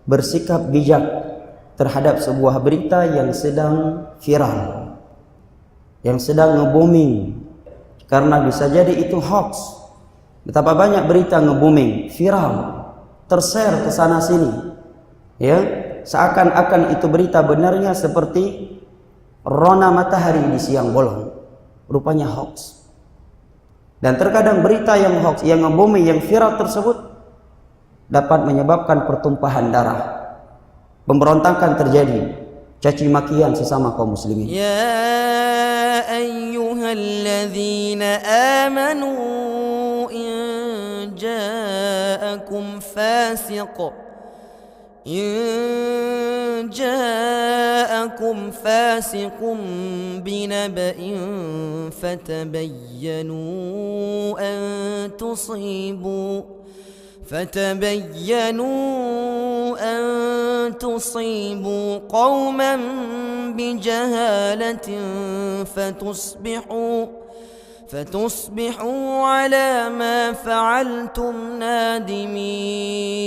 bersikap bijak terhadap sebuah berita yang sedang viral, yang sedang nge-booming, karena bisa jadi itu hoax. Betapa banyak berita nge-booming, viral, tershare ke sana sini, ya, seakan-akan itu berita benarnya seperti rona matahari di siang bolong, rupanya hoax. Dan terkadang berita yang hoax, yang nge-booming, yang viral tersebut dapat menyebabkan pertumpahan darah, pemberontakan terjadi, caci makian sesama kaum muslimin. Ya ayyuhalladzina amanu in ja'akum fasiqun binaba'in فتبينوا أن تصيبوا قوما بجهالة فتصبحوا على ما فعلتم نادمين.